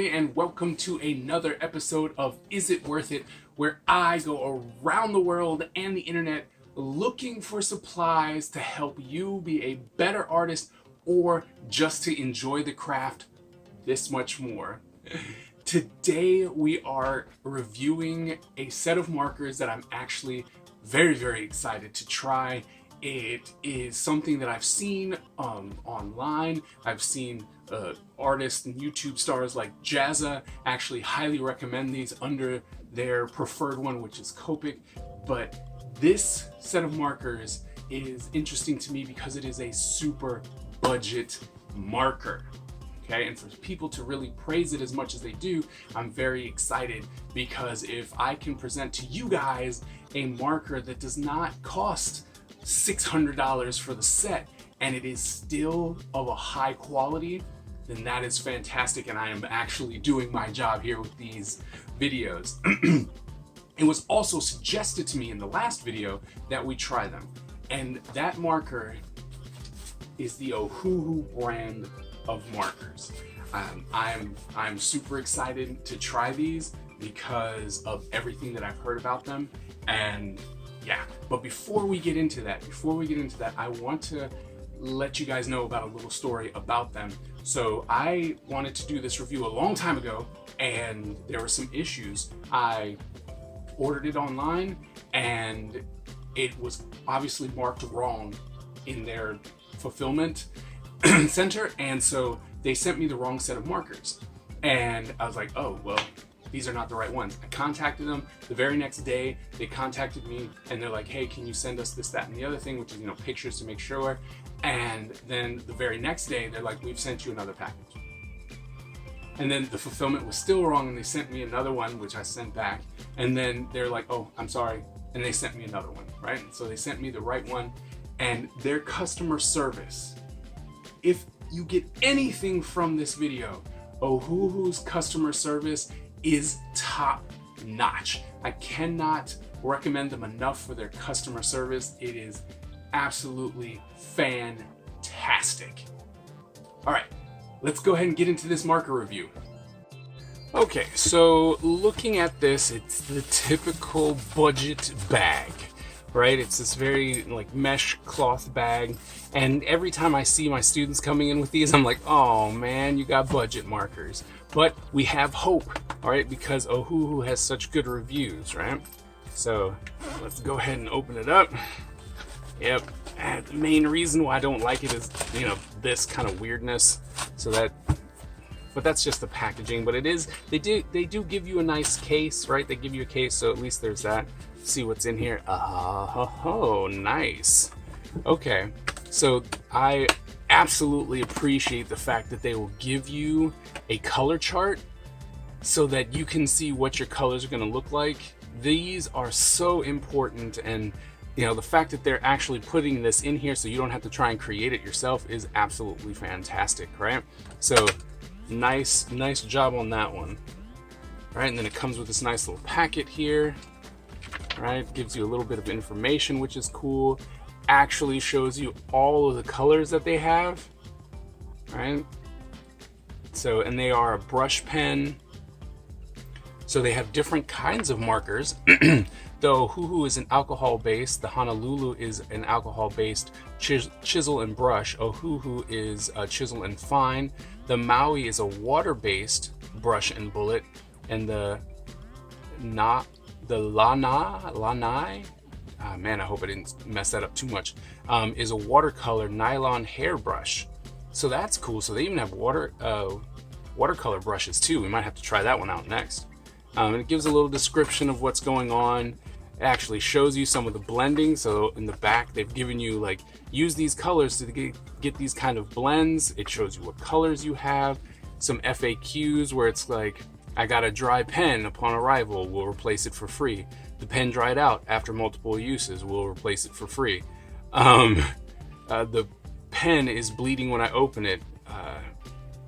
everybody, and welcome to another episode of Is It Worth It, where I go around the world and the internet looking for supplies to help you be a better artist or just to enjoy the craft this much more. Today we are reviewing a set of markers that I'm actually very excited to try. It is something that I've seen online. I've seen artists and YouTube stars like JAZZA actually highly recommend these under their preferred one, which is Copic. But this set of markers is interesting to me because it is a super budget marker. Okay, and for people to really praise it as much as they do, I'm very excited, because if I can present to you guys a marker that does not cost $600 for the set and it is still of a high quality, then that is fantastic, and I am actually doing my job here with these videos. It was also suggested to me in the last video that we try them, and that marker is the OHUHU brand of markers. I'm super excited to try these because of everything that I've heard about them, and yeah. But before we get into that, I want to let you guys know about a little story about them. So I wanted to do this review a long time ago, and there were some issues. I ordered it online and it was obviously marked wrong in their fulfillment center, and so they sent me the wrong set of markers, and I was like, oh well, these are not the right ones. I contacted them the very next day. They contacted me and they're like, hey, can you send us this, that, and the other thing, which is, pictures to make sure. And then the very next day, they're like, we've sent you another package. And then the fulfillment was still wrong, and they sent me another one, which I sent back. And then they're like, oh, I'm sorry. And they sent me another one, right? So they sent me the right one, and their customer service, if you get anything from this video, OHUHU's customer service is top notch. I cannot recommend them enough for their customer service. It is absolutely fantastic. All right, let's go ahead and get into this marker review. Okay, so looking at this, it's the typical budget bag, right? It's this very mesh cloth bag, and every time I see my students coming in with these, I'm like, oh man, you got budget markers. But we have hope, all right, because OHUHU has such good reviews, right? So let's go ahead and open it up. Yep, and the main reason why I don't like it is, this kind of weirdness. But that's just the packaging. But it is, they do give you a nice case, right? They give you a case, so at least there's that. See what's in here. Oh, nice. Okay, so I absolutely appreciate the fact that they will give you a color chart so that you can see what your colors are going to look like. These are so important, and the fact that they're actually putting this in here so you don't have to try and create it yourself is absolutely fantastic, right? So nice job on that one. All right, and then it comes with this nice little packet here. Right, gives you a little bit of information, which is cool. Actually shows you all of the colors that they have, right? So, and they are a brush pen. So they have different kinds of markers. The OHUHU is an alcohol-based. The Honolulu is an alcohol-based chisel and brush. OHUHU is a chisel and fine. The Maui is a water-based brush and bullet, and the Lanai, man, I hope I didn't mess that up too much, is a watercolor nylon hairbrush. So that's cool. So they even have watercolor brushes too. We might have to try that one out next. And it gives a little description of what's going on. It actually shows you some of the blending. So in the back, they've given you use these colors to get these kind of blends. It shows you what colors you have. Some FAQs where it's like, I got a dry pen upon arrival, we'll replace it for free. The pen dried out after multiple uses, we'll replace it for free. The pen is bleeding when I open it,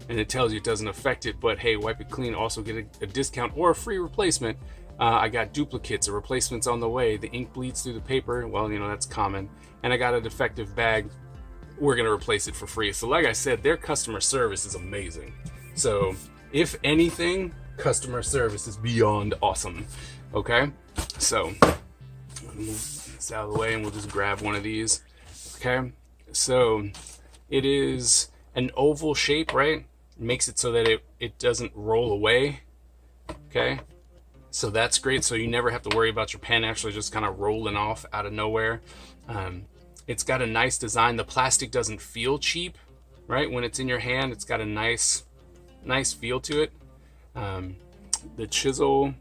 and it tells you it doesn't affect it, but hey, wipe it clean, also get a discount or a free replacement. I got duplicates, a replacement's on the way. The ink bleeds through the paper, well, that's common. And I got a defective bag, we're gonna replace it for free. So like I said, their customer service is amazing. So if anything, customer service is beyond awesome. Okay, so move this out of the way and we'll just grab one of these. Okay, so it is an oval shape, right? It makes it so that it doesn't roll away. Okay, so that's great. So you never have to worry about your pen actually just kind of rolling off out of nowhere. It's got a nice design. The plastic doesn't feel cheap, right? When it's in your hand, it's got a nice feel to it. The chisel,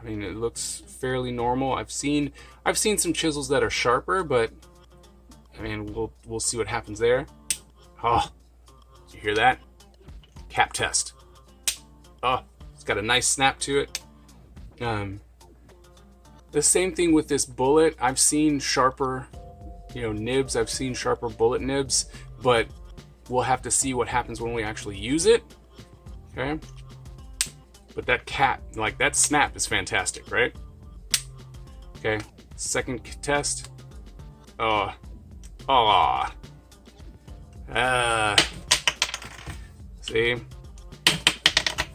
I mean, it looks fairly normal. I've seen some chisels that are sharper, but I mean, we'll see what happens there. Oh, did you hear that? Cap test. Oh, it's got a nice snap to it. The same thing with this bullet. I've seen sharper, nibs. I've seen sharper bullet nibs, but we'll have to see what happens when we actually use it. Okay. But that cap, like that snap is fantastic, right? Okay. Second test. See?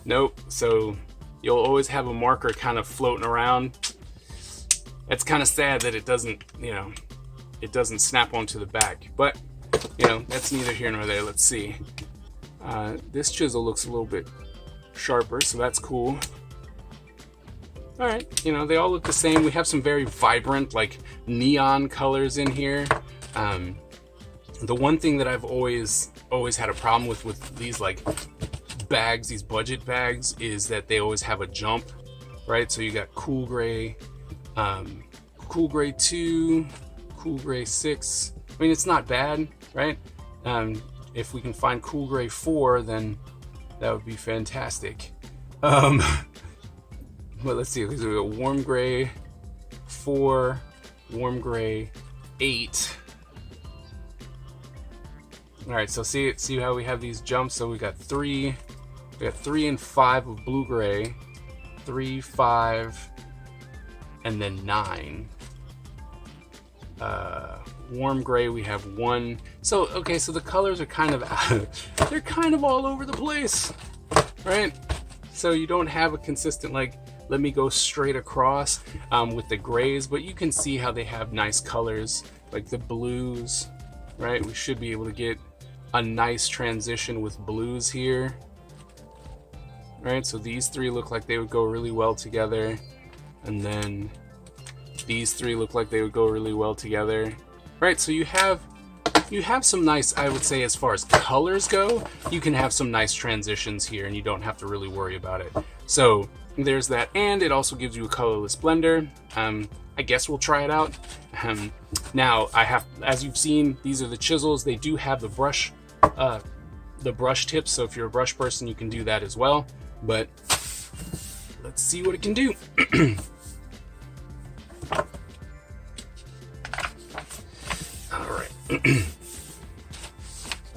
Nope. So you'll always have a marker kind of floating around. It's kind of sad that it doesn't, it doesn't snap onto the back, but that's neither here nor there. Let's see. This chisel looks a little bit sharper, so that's cool. All right, they all look the same. We have some very vibrant, like neon colors in here. The one thing that I've always had a problem with these like bags, these budget bags, is that they always have a jump, right? So you got cool gray, cool gray 2, cool gray 6. I mean, it's not bad, right? If we can find cool gray 4, then that would be fantastic. But let's see, we got warm gray 4, warm gray 8. All right, so see how we have these jumps. So we got 3 and 5 of blue gray, 3, 5, and then 9. Warm gray, we have 1. So okay, so the colors are kind of they're kind of all over the place, right? So you don't have a consistent, like, let me go straight across with the grays, but you can see how they have nice colors, like the blues, right? We should be able to get a nice transition with blues here, right? So these 3 look like they would go really well together, and then these 3 look like they would go really well together, right? So you have some nice, I would say, as far as colors go, you can have some nice transitions here, and you don't have to really worry about it. So there's that, and it also gives you a colorless blender. I guess we'll try it out. Now, as you've seen, these are the chisels. They do have the brush tips, so if you're a brush person, you can do that as well. But let's see what it can do.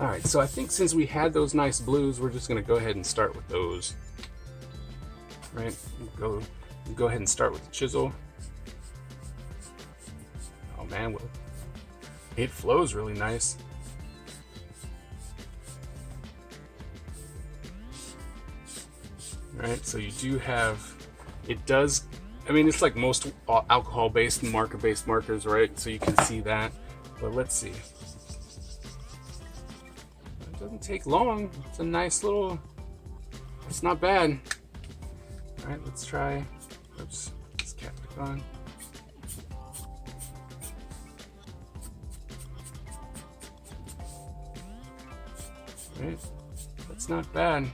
All right, so I think since we had those nice blues, we're just gonna go ahead and start with those. Right, go ahead and start with the chisel. Oh man, well, it flows really nice. Right, so you do have, it does, I mean, it's like most alcohol-based and marker-based markers, right? So you can see that, but let's see. It doesn't take long. It's a nice little, it's not bad. All right, let's try, oops, this cap back on. Right, that's not bad.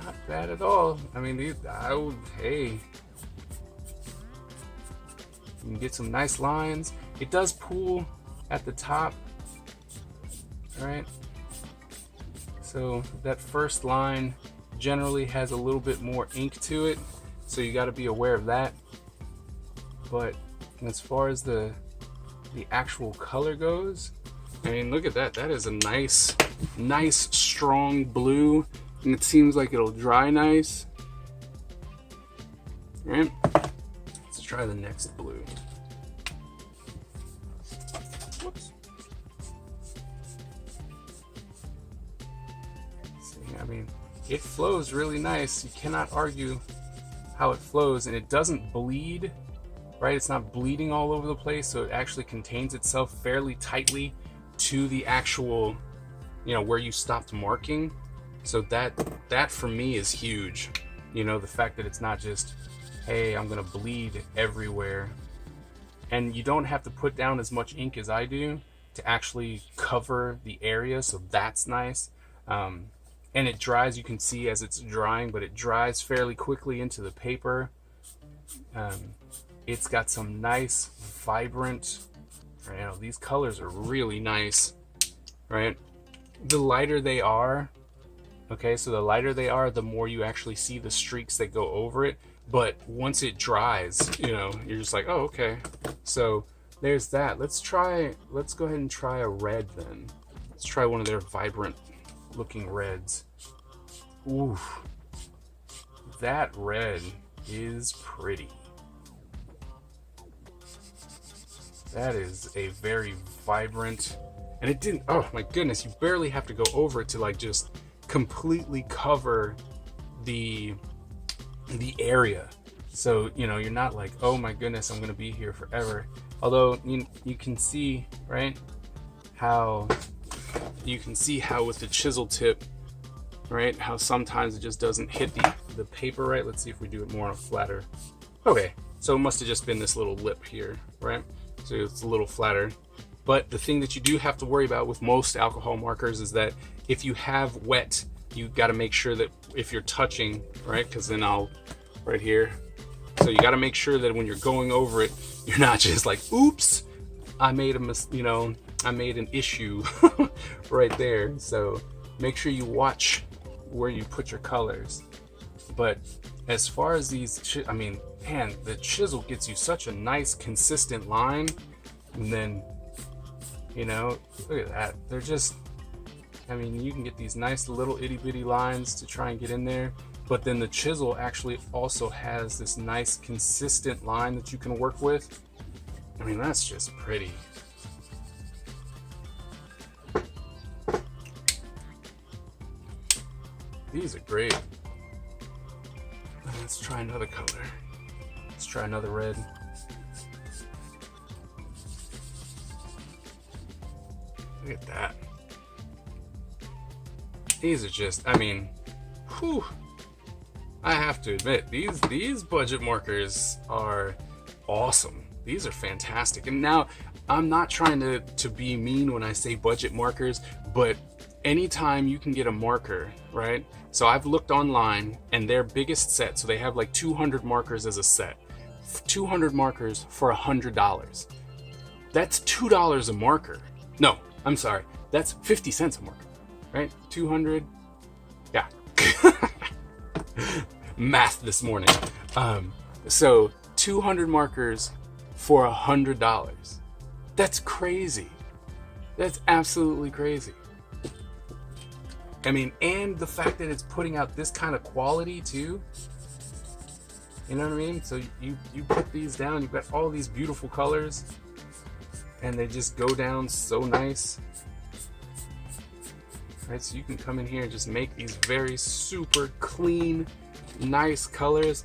Not bad at all. I mean, hey, you can get some nice lines. It does pool at the top. All right, so that first line generally has a little bit more ink to it, so you got to be aware of that. But as far as the actual color goes, I mean, look at that. That is a nice strong blue, and it seems like it'll dry nice. All right, let's try the next blue. Whoops. See, I mean, it flows really nice. You cannot argue how it flows, and it doesn't bleed, right? It's not bleeding all over the place, so it actually contains itself fairly tightly to the actual, you know, where you stopped marking. So that for me is huge. You know, the fact that it's not just, hey, I'm gonna bleed everywhere. And you don't have to put down as much ink as I do to actually cover the area, so that's nice. And it dries, you can see as it's drying, but it dries fairly quickly into the paper. It's got some nice, vibrant, you know, these colors are really nice, right? The lighter they are, okay, so the lighter they are, the more you actually see the streaks that go over it. But once it dries, you know, you're just like, oh, okay. So there's that. Let's go ahead and try a red then. Let's try one of their vibrant looking reds. Ooh, that red is pretty. That is a very vibrant, and it didn't, oh my goodness, you barely have to go over it to like just completely cover the area. So, you know, you're not like, oh my goodness, I'm gonna be here forever. Although you can see, right, how you can see how with the chisel tip, right, how sometimes it just doesn't hit the paper right. Let's see if we do it more on a flatter. Okay, so it must have just been this little lip here, right? So it's a little flatter. But the thing that you do have to worry about with most alcohol markers is that if you have wet, you got to make sure that if you're touching, right, because then right here, so you got to make sure that when you're going over it, you're not just like, oops, I made I made an issue right there. So make sure you watch where you put your colors. But as far as these, I mean, man, the chisel gets you such a nice consistent line. And then, you know, look at that. They're just, I mean, you can get these nice little itty bitty lines to try and get in there. But then the chisel actually also has this nice consistent line that you can work with. I mean, that's just pretty. These are great. Let's try another color. Let's try another red. Look at that. These are just, I mean, whew. I have to admit, these budget markers are awesome. These are fantastic. And now, I'm not trying to be mean when I say budget markers, but anytime you can get a marker, right? So I've looked online, and their biggest set, so they have like 200 markers as a set. 200 markers for $100. That's $2 a marker. No, I'm sorry. That's 50 cents a marker, right? 200, yeah. Math this morning. So 200 markers for $100. That's crazy. That's absolutely crazy. I mean, and the fact that it's putting out this kind of quality too. You know what I mean? So you put these down, you've got all these beautiful colors, and they just go down so nice. Right, so you can come in here and just make these very super clean, nice colors.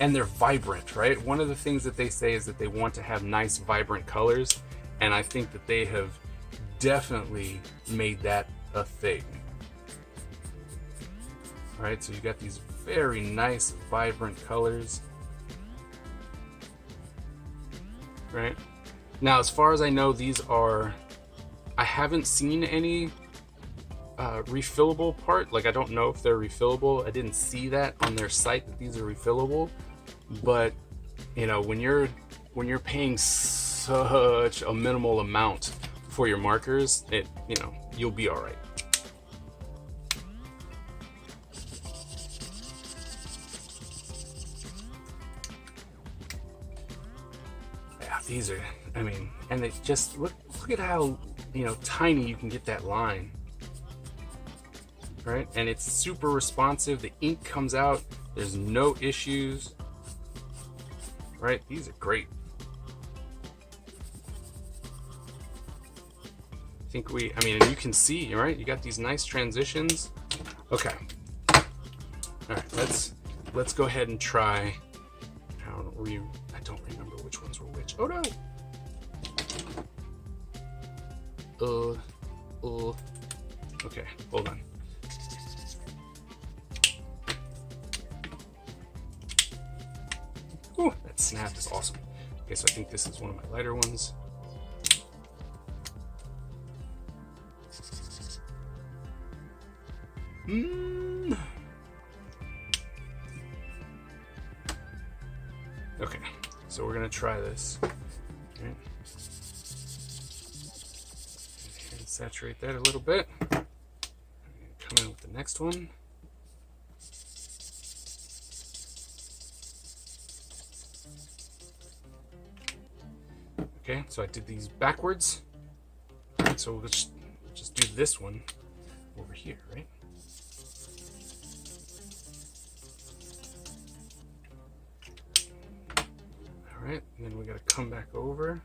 And they're vibrant, right? One of the things that they say is that they want to have nice, vibrant colors, and I think that they have definitely made that a thing. All right, so you got these very nice, vibrant colors. Right? Now, as far as I know, these are, I haven't seen any refillable part. Like, I don't know if they're refillable. I didn't see that on their site that these are refillable. But, you know, when you're paying such a minimal amount for your markers, you know, you'll be all right. Yeah, these are, I mean, and they just look at how, you know, tiny you can get that line, right? And it's super responsive. The ink comes out. There's no issues, right? These are great. think I mean, and you can see, right? You got these nice transitions. Okay. All right, let's go ahead and try. I don't remember which ones were which. Oh no. Okay, hold on. Ooh, that snap is awesome. Okay, so I think this is one of my lighter ones. Okay, so we're gonna try this. Okay. And saturate that a little bit. Come in with the next one. Okay, so I did these backwards. So we'll just do this one over here, right? All right, and then we got to come back over.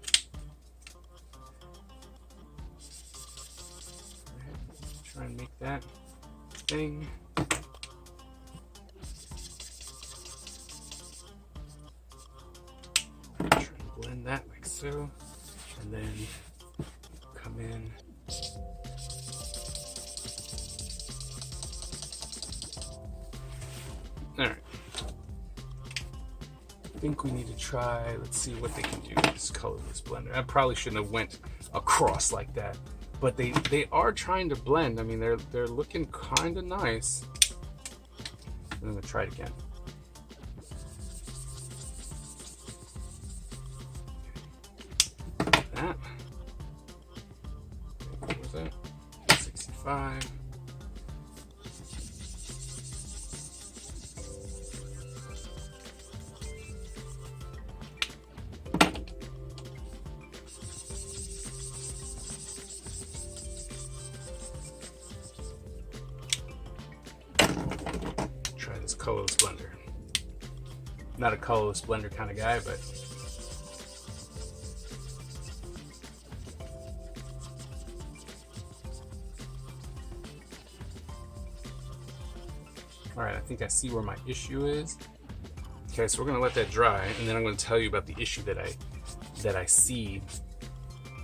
All right, try and make that thing. Try and blend that like so, and then come in. All right. I think we need to try, let's see what they can do with this colorless blender. I probably shouldn't have went across like that, but they are trying to blend. I mean, they're looking kind of nice. I'm gonna try it again. That. What was that? 65. Colorless blender. Not a colorless blender kind of guy, but all right, I think I see where my issue is. Okay, so we're gonna let that dry, and then I'm gonna tell you about the issue that I see,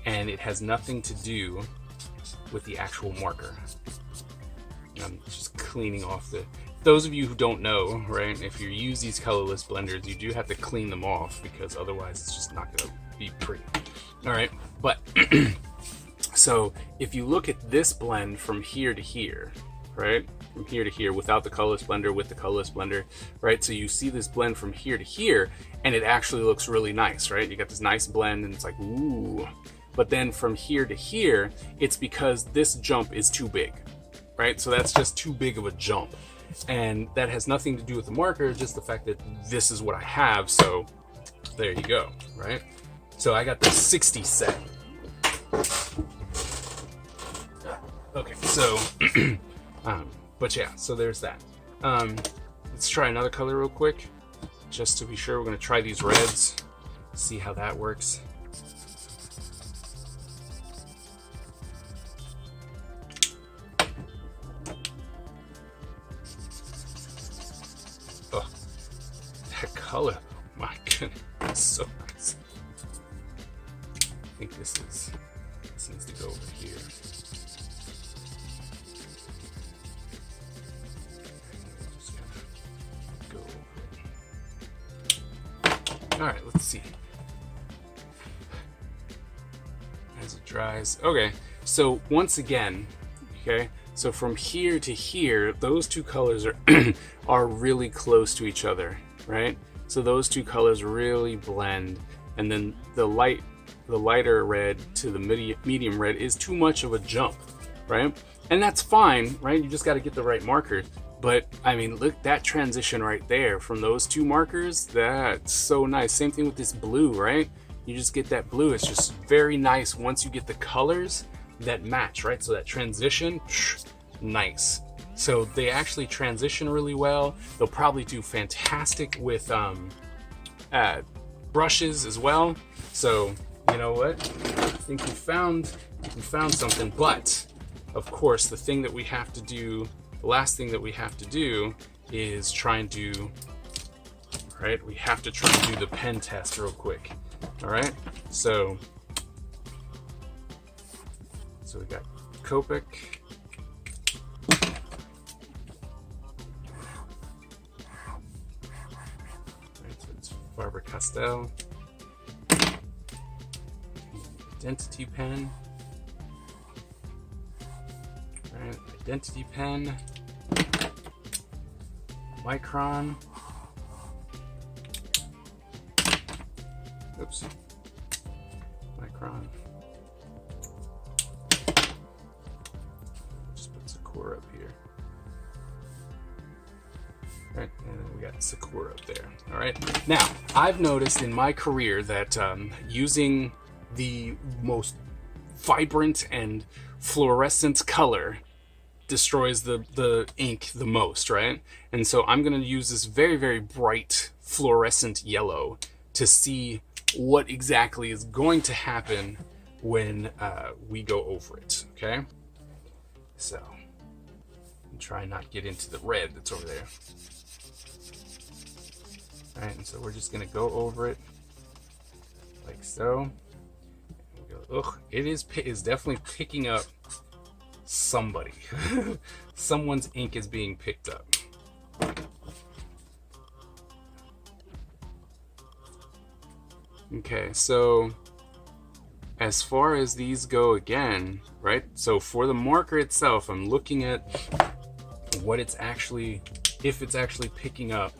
and it has nothing to do with the actual marker. I'm just cleaning off the. Those of you who don't know, right, if you use these colorless blenders, you do have to clean them off because otherwise it's just not going to be pretty. All right, but so if you look at this blend from here to here, right, from here to here without the colorless blender, with the colorless blender, right, so you see this blend from here to here and it actually looks really nice, right? You got this nice blend and it's like, ooh. But then from here to here, it's because this jump is too big, right? So that's just too big of a jump. And that has nothing to do with the marker, just the fact that this is what I have. So there you go, right? So I got the 60 set. Okay, so, but yeah, so there's that. Let's try another color real quick, just to be sure. We're gonna try these reds, see how that works. Color, my goodness, so nice. I think this needs to go over here. Just gonna go over it. All right, let's see. As it dries, okay. So once again, okay. So from here to here, those two colors are are really close to each other, right? So those two colors really blend, and then the lighter red to the medium red is too much of a jump, right? And that's fine, right? You just got to get the right marker. But I mean, look, that transition right there from those two markers, that's so nice. Same thing with this blue, right? You just get that blue. It's just very nice once you get the colors that match, right? So that transition, nice. So they actually transition really well. They'll probably do fantastic with brushes as well. So you know what? I think you found something, but of course, the thing that we have to do, the last thing that we have to do is try and do, right? We have to try and do the pen test real quick. All right, so we got Copic. Right, so it's Faber-Castell. Identity pen. Right, identity pen. Micron. Oops. Micron. Just put Sakura up here. All right, and then we got Sakura up there. All right. Now, I've noticed in my career that using the most vibrant and fluorescent color destroys the ink the most, right? And so I'm going to use this very, very bright fluorescent yellow to see what exactly is going to happen when we go over it, okay? So, try and not get into the red that's over there. All right, and so we're just gonna go over it like so. Ugh, it is definitely picking up somebody. Someone's ink is being picked up. Okay, so as far as these go again, right? So for the marker itself, I'm looking at what it's actually, if it's actually picking up.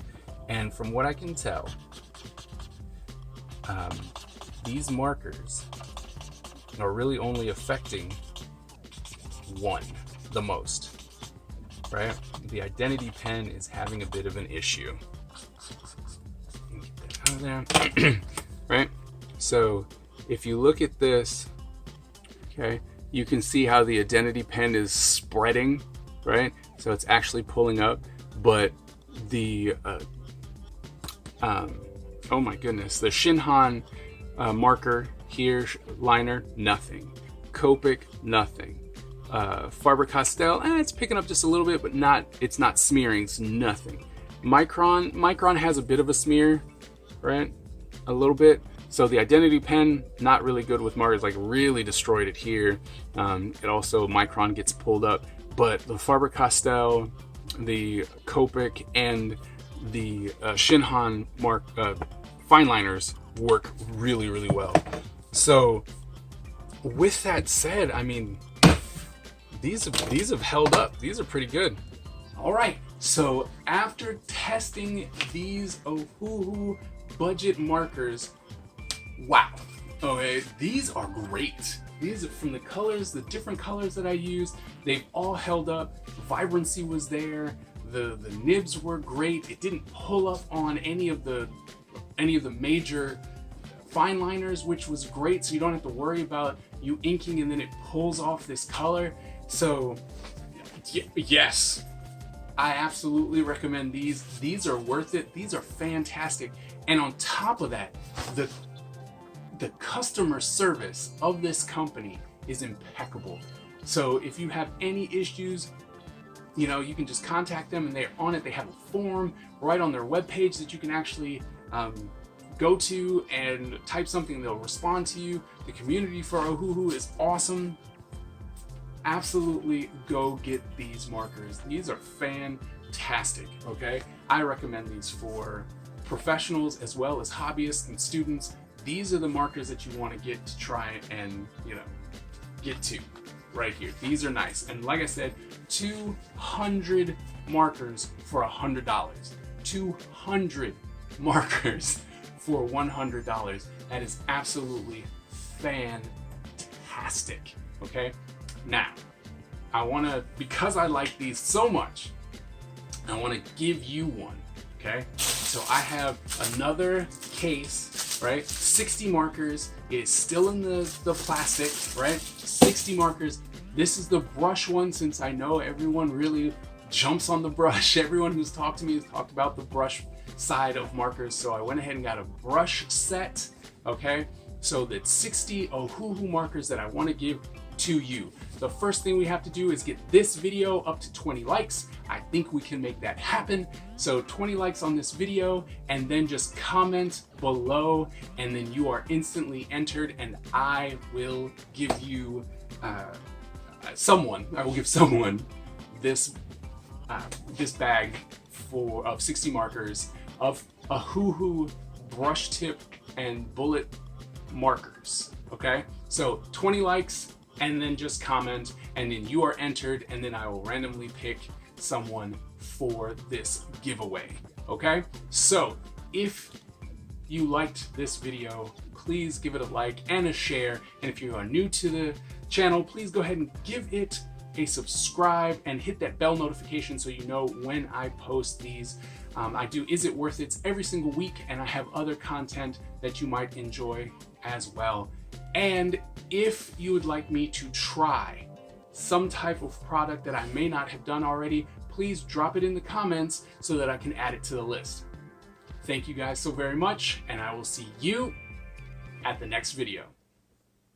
And from what I can tell, these markers are really only affecting one the most, right? The identity pen is having a bit of an issue. Get that out of there. Right? So if you look at this, okay, you can see how the identity pen is spreading, right? So it's actually pulling up, but the oh my goodness, the Shinhan marker here, liner, nothing. Copic, nothing. Faber-Castell, it's picking up just a little bit, but it's not smearing, it's nothing. Micron has a bit of a smear, right? A little bit. So the identity pen, not really good with markers, like really destroyed it here. It also, Micron gets pulled up, but the Faber-Castell, the Copic, and the Shinhan fine liners work really, really well. So with that said, I mean, these have held up. These are pretty good. All right, so after testing these OHUHU budget markers, wow, okay, these are great. These are from the colors, the different colors that I used, they've all held up. Vibrancy was there, the nibs were great. It didn't pull up on any of the major fine liners, which was great, so you don't have to worry about you inking and then it pulls off this color. So yes, I absolutely recommend these. These are worth it. These are fantastic. And on top of that, the customer service of this company is impeccable. So if you have any issues, you know, you can just contact them and they're on it. They have a form right on their webpage that you can actually go to and type something, they'll respond to you. The community for OHUHU is awesome. Absolutely go get these markers. These are fantastic, okay? I recommend these for professionals as well as hobbyists and students. These are the markers that you want to get to try and, you know, get to right here. These are nice. And like I said, 200 markers for $100. 200 markers for $100. That is absolutely fantastic, okay? Now, I want to, because I like these so much, I want to give you one, okay? So I have another case, right? 60 markers. It is still in the plastic, right? 60 markers. This is the brush one, since I know everyone really jumps on the brush. Everyone who's talked to me has talked about the brush side of markers. So I went ahead and got a brush set, okay? So that's 60 OHUHU markers that I want to give to you. The first thing we have to do is get this video up to 20 likes. I think we can make that happen. So 20 likes on this video, and then just comment below, and then you are instantly entered, and I will give you someone this this bag of 60 markers of OHUHU brush tip and bullet markers. Okay, so 20 likes, and then just comment, and then you are entered, and then I will randomly pick someone for this giveaway. Okay, so if you liked this video, please give it a like and a share, and if you are new to the channel, please go ahead and give it a subscribe and hit that bell notification so you know when I post these. I do Is It Worth It every single week, and I have other content that you might enjoy as well. And if you would like me to try some type of product that I may not have done already, please drop it in the comments so that I can add it to the list. Thank you guys so very much, and I will see you at the next video.